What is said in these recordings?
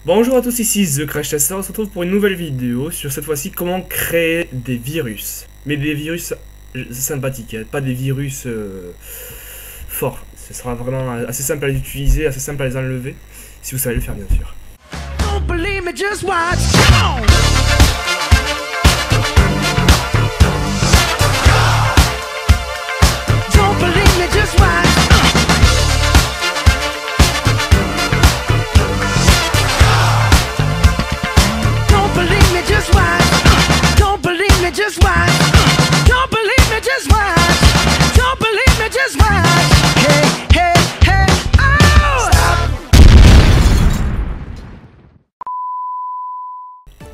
Bonjour à tous, ici The Crash Tester, on se retrouve pour une nouvelle vidéo sur cette fois-ci comment créer des virus. Mais des virus sympathiques, pas des virus forts. Ce sera vraiment assez simple à les utiliser, assez simple à les enlever, si vous savez le faire bien sûr. Don't believe me, just watch. Don't believe me, just watch. Don't believe me, just watch. Don't believe me, just watch. Don't believe me, just watch. Don't believe me, just watch. Hey, hey, hey, oh!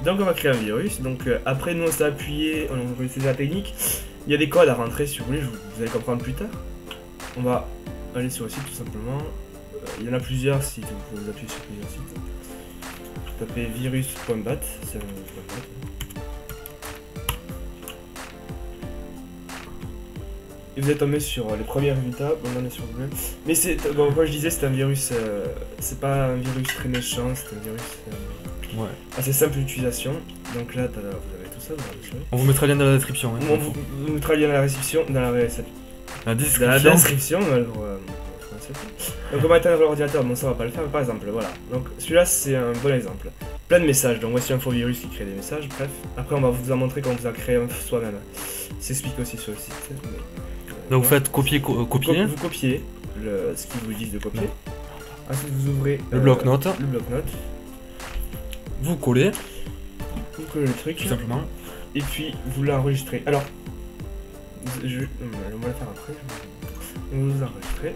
Donc on va créer un virus, donc après nous on s'est appuyé, on va utiliser la technique. Il y a des codes à rentrer si vous voulez, vous allez comprendre plus tard. On va aller sur le site tout simplement. Il y en a plusieurs sites, vous pouvez appuyer sur plusieurs sites. Tapez virus.bat, c'est un .bat. Et vous êtes tombé sur les premiers résultats, bon on est sur Google. Mais c'est, bon, comme je disais, c'est un virus, c'est pas un virus très méchant, c'est un virus assez simple d'utilisation. Donc là, vous avez tout ça, vous avez ça. On vous mettra le lien dans la description. Hein, On vous mettra le lien dans la description, donc on va éteindre l'ordinateur, bon ça on va pas le faire, mais par exemple, voilà. Donc celui-là c'est un bon exemple. Plein de messages, donc voici un faux virus qui crée des messages, bref. Après on va vous en montrer comment vous a créé un soi-même. C'est expliqué aussi sur le site. Donc vous faites copier. Vous copiez ce qu'ils vous disent de copier. Ensuite vous ouvrez le bloc-notes. Vous collez. Vous collez le truc. Tout simplement. Et puis vous l'enregistrez. Alors, on va le faire après. Vous l'enregistrez.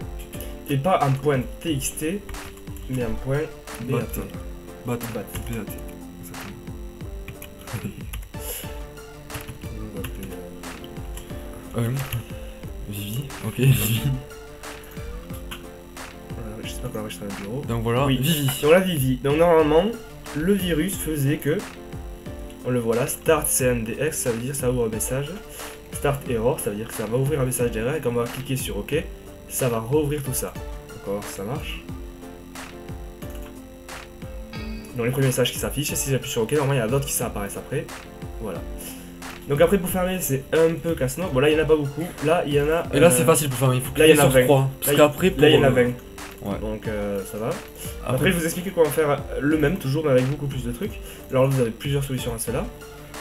Et pas un point TXT, mais un point BAT. BAT. Vivi. Ok, Vivi. Je sais pas comment enregistrer un bureau. Donc voilà, oui. Vivi. Donc là, Vivi. Donc normalement, le virus faisait que, on le voit là, start CNDX, ça veut dire ça ouvre un message. Start error, ça veut dire que ça va ouvrir un message d'erreur et quand on va cliquer sur OK, ça va rouvrir tout ça. Donc on va voir si ça marche. Donc les premiers messages qui s'affichent, et si j'appuie sur OK, normalement il y en a d'autres qui apparaissent après. Voilà. Donc après pour fermer c'est un peu casse-noix. Bon là il n'y en a pas beaucoup. Là il y en a. Et là c'est facile pour fermer, il faut là il y en a sur 20. 3. Parce qu'après là il y en a 20. Ouais. Donc ça va. Après je vous explique comment faire le même toujours mais avec beaucoup plus de trucs. Alors là vous avez plusieurs solutions à cela.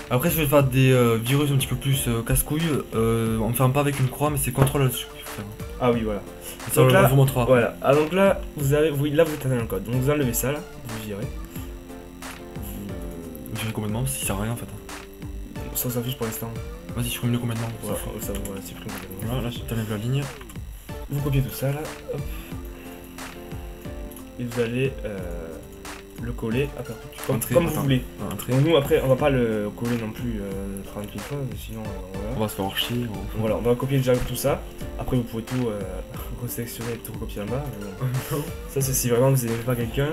Après si je vais faire des virus un petit peu plus casse-couilles, on ne ferme pas avec une croix mais c'est contrôle là-dessus qu'il faut faire. Ah oui voilà. Ça donc là, on vous montrera. Voilà. Ah donc là vous avez, là vous êtes dans le code. Donc vous enlevez ça là, vous virez. Vous virez complètement, ça sert à rien en fait. Ça s'affiche pour l'instant. Vas-y, supprime-le complètement. Ça vous supprime complètement. Voilà, là je t'enlève la ligne. Vous copiez tout ça là, hop. Et vous allez le coller à perpétuité, comme vous voulez. Donc nous après on va pas le coller non plus 30 000 fois, sinon voilà. On va se faire chier. Voilà, on va copier déjà tout ça. Après vous pouvez tout resélectionner et tout recopier en bas. Ça c'est si vraiment vous n'aimez pas quelqu'un.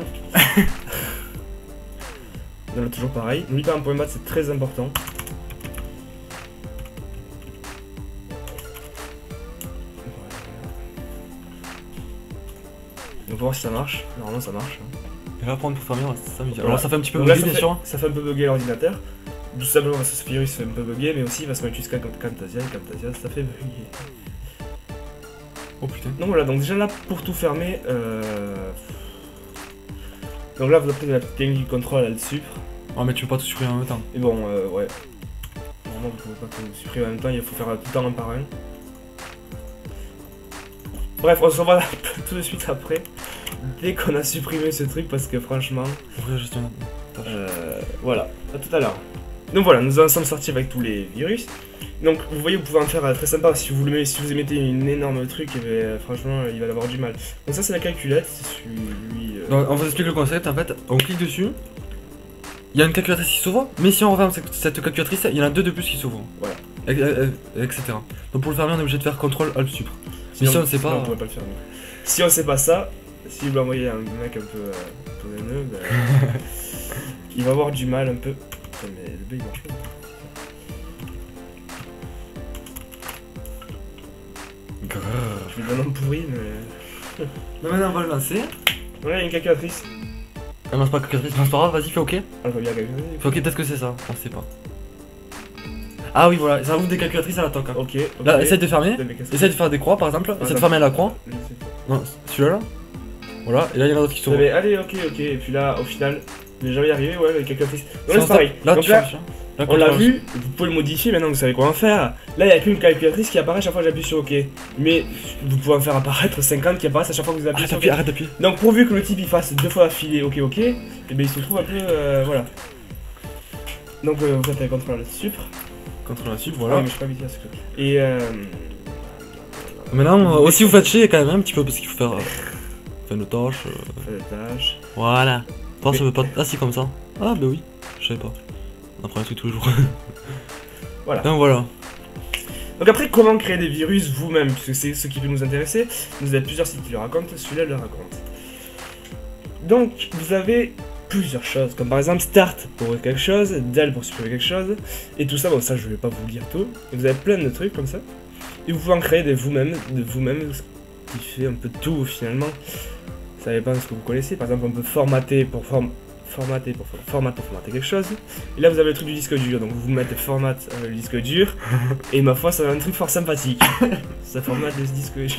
On a toujours pareil. N'oubliez pas un point mat, c'est très important. Donc on va voir si ça marche. Normalement ça marche. Et là prendre pour fermer, ça s'amuse. Voilà. Alors ça fait un petit peu bugger bien sûr. Ça fait un peu bugger l'ordinateur. Tout simplement parce que ce virus fait un peu bugger, mais aussi parce qu'on utilise Camtasia et Camtasia ça fait bugger. Oh putain. Donc voilà, donc déjà là pour tout fermer. Donc là vous avez la petite technique du contrôle là-dessus. Oh mais tu peux pas tout supprimer en même temps. Et bon ouais. Normalement vous pouvez pas tout supprimer en même temps, il faut faire tout le temps un par un. Bref, on se revoit tout de suite après, dès qu'on a supprimé ce truc, parce que franchement... voilà, à tout à l'heure. Donc voilà, nous en sommes sortis avec tous les virus. Donc vous voyez, vous pouvez en faire très sympa, si vous mettez une énorme truc, et bien, franchement, il va avoir du mal. Donc ça c'est la calculette, c'est celui... Donc on vous explique le concept, en fait, on clique dessus, il y a une calculatrice qui s'ouvre, mais si on referme cette calculatrice, il y en a deux de plus qui s'ouvrent. Voilà. Etc. Donc pour le fermer, on est obligé de faire CTRL ALT SUPR. Mais si on ne sait pas... on pourrait pas le faire. Si on sait pas ça, si vous l'envoyez à un mec un peu haineux, ben, il va avoir du mal un peu. Mais le B il marche pas. Je lui donne un pourri, mais... Non, maintenant on va le lancer. Ouais, il y a une calculatrice. Elle marche pas calculatrice, c'est pas grave, vas-y, fais ok. On va bien calculer. Fais ok, peut-être que c'est ça, on sait pas. Ah oui, voilà, ça ouvre des calculatrices à la toque. Hein. Ok. Là, essaye de fermer. Mais qu'est-ce que Essaye de faire des croix par exemple. Essaye de fermer la croix. je sais pas. Non, celui-là là. Voilà, et là il y en a d'autres qui sont. Mais allez, ok. Et puis là, au final, on est jamais arrivé, ouais, avec calculatrice. Donc là, Sans c'est pareil. Là, Donc tu là, cherches, hein. Là, on l'a vu, vous pouvez le modifier maintenant, vous savez quoi en faire. Là, il n'y a qu'une calculatrice qui apparaît à chaque fois que j'appuie sur OK. Mais vous pouvez en faire apparaître 50 qui apparaissent à chaque fois que vous appuyez sur OK. Arrête d'appuyer. Donc, pourvu que le type il fasse 2 fois affilée OK, et bien il se trouve un peu. Voilà. Donc, vous faites un contrôle supr. Contrôle la sup, Voilà. voilà. Mais je sais pas vite ce que. Et Maintenant, aussi vous faites chier quand même un petit peu parce qu'il faut faire. Faire nos tâches. faites la tâche. Voilà. Toi, ça Mais- veut pas. Ah, si, comme ça. Ah, bah oui, je savais pas. On apprend un truc tous les jours. Voilà. Donc voilà. Donc, après, comment créer des virus vous-même, puisque c'est ce qui peut nous intéresser. Vous avez plusieurs sites qui le racontent, celui-là le raconte. Donc, vous avez plusieurs choses, comme par exemple Start pour ouvrir quelque chose, Del pour supprimer quelque chose, et tout ça, bon ça je vais pas vous lire tout, et vous avez plein de trucs comme ça, et vous pouvez en créer de vous-même, ce qui fait un peu tout finalement, ça dépend de ce que vous connaissez, par exemple on peut formater pour formater quelque chose, et là vous avez le truc du disque dur, donc vous mettez format le disque dur, et ma foi ça va un truc fort sympathique, ça formate le disque dur.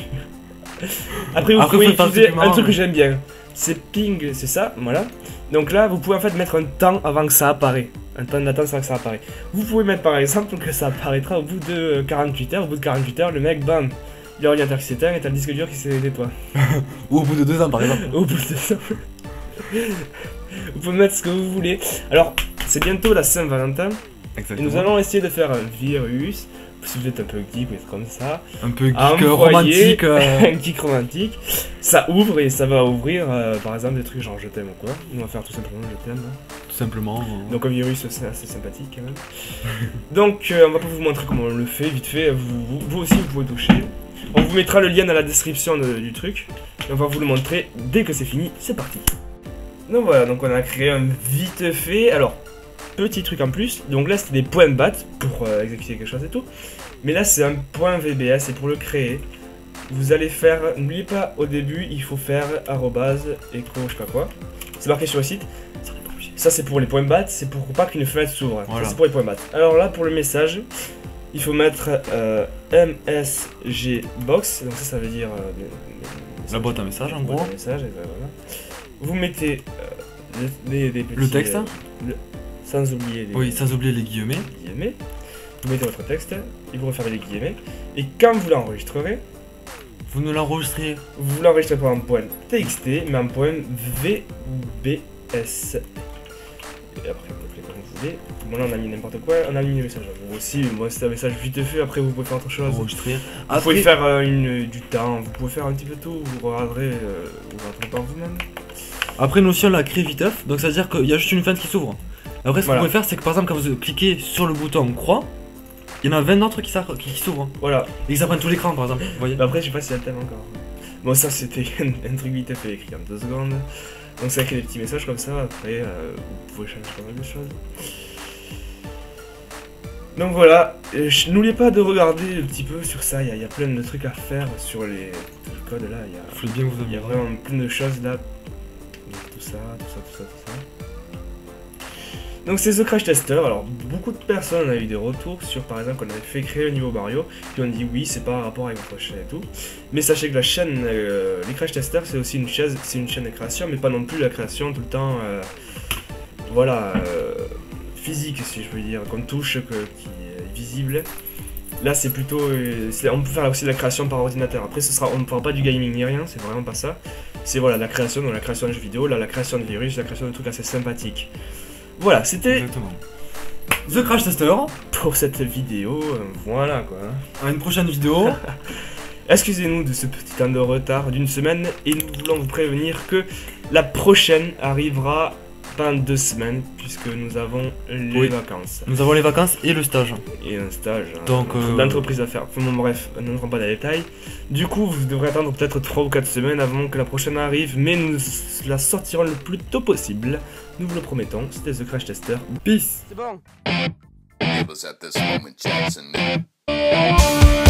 Après vous pouvez utiliser un truc que j'aime bien, c'est ping, c'est ça, voilà. Donc là, vous pouvez en fait mettre un temps avant que ça apparaît. Un temps de latence avant que ça apparaît. Vous pouvez mettre par exemple que ça apparaîtra au bout de 48 heures. Au bout de 48 heures, le mec, bam, il y a l'ordinateur qui s'éteint et t'as le disque dur qui se nettoie. Ou au bout de 2 ans par exemple. Au bout de ça. Vous pouvez mettre ce que vous voulez. Alors, c'est bientôt la Saint-Valentin. Et Exactement. nous allons essayer de faire un virus. Si vous êtes un peu geek ou des trucs comme ça. Un peu geek, Envoyer romantique. un geek romantique. Ça ouvre et ça va ouvrir par exemple des trucs genre je t'aime ou quoi. Nous on va faire tout simplement je t'aime. Hein. Tout simplement. Donc un virus c'est assez sympathique quand même. Donc on va pas vous montrer comment on le fait vite fait. Vous aussi vous pouvez toucher. On vous mettra le lien dans la description du truc. Et on va vous le montrer dès que c'est fini. C'est parti. Donc voilà, donc on a créé un vite fait. Alors petit truc en plus, donc là c'était des points bat pour exécuter quelque chose et tout, mais là c'est un point VBS et pour le créer, vous allez faire, n'oubliez pas au début il faut faire arrobase, écro, je sais pas quoi, c'est marqué sur le site, ça c'est pour les points bat, c'est pour pas qu'une fenêtre s'ouvre, Voilà. c'est pour les points bat. Alors là pour le message, il faut mettre MSG box, donc ça veut dire La boîte à messages en boîte gros. à messages, et ben voilà. Vous mettez des petits, Le texte hein. sans oublier les Oui, sans oublier les guillemets. guillemets. Vous mettez votre texte et vous refermez les guillemets. Et quand vous l'enregistrerez, Vous ne l'enregistrez. vous l'enregistrez pas en point TXT, mais en point VBS. Et après, vous l'appelez comme vous voulez. Bon, là, on a mis n'importe quoi, on a mis le message. Vous aussi, moi, c'est un message vite fait. Après, vous pouvez faire autre chose. Enregistrer. Vous pouvez faire du temps, vous pouvez faire un petit peu tout. Vous regarderez, vous rentrez par vous-même. Après, nous aussi on l'a créé viteuf, donc ça veut dire qu'il y a juste une fenêtre qui s'ouvre. Après, ce Voilà. que vous pouvez faire, c'est que par exemple, quand vous cliquez sur le bouton croix, il y en a 20 autres qui s'ouvrent. Voilà. Et ils apprennent tout l'écran par exemple, vous voyez. Bah après, je sais pas s'il y a le thème encore. Bon, ça c'était un truc vite fait écrit en 2 secondes. Donc, ça crée des petits messages comme ça. Après, vous pouvez changer pas mal de choses. Donc voilà, n'oubliez pas de regarder un petit peu sur ça. Il y a plein de trucs à faire sur les codes là. Faut bien vous Il y a vraiment plein de choses là. Donc, tout ça. Donc c'est The Crash Tester, alors beaucoup de personnes ont eu des retours sur par exemple qu'on avait fait créer un niveau Mario, puis on dit oui c'est pas en rapport avec votre chaîne et tout, mais sachez que la chaîne, les Crash Testers c'est aussi une chaîne de création, mais pas non plus la création tout le temps, voilà, physique si je veux dire, qu'on touche, qui est visible. Là c'est plutôt, on peut faire aussi de la création par ordinateur, après on ne fera pas du gaming ni rien, c'est vraiment pas ça, c'est voilà la création, donc la création de jeux vidéo, là la création de virus, la création de trucs assez sympathiques. Voilà, c'était Exactement. The Crash Tester. pour cette vidéo, voilà quoi. À une prochaine vidéo. Excusez-nous de ce petit temps de retard d'une semaine et nous voulons vous prévenir que la prochaine arrivera dans 2 semaines puisque nous avons les vacances Nous avons les vacances et le stage. et un stage Donc, d'entreprise à faire. Enfin, bon, bref, nous n'entrons pas dans les détails. Du coup, vous devrez attendre peut-être 3 ou 4 semaines avant que la prochaine arrive, mais nous la sortirons le plus tôt possible. Nous vous le promettons. C'était The Crash Tester. Peace. C'est bon. It was at this moment Jackson knew.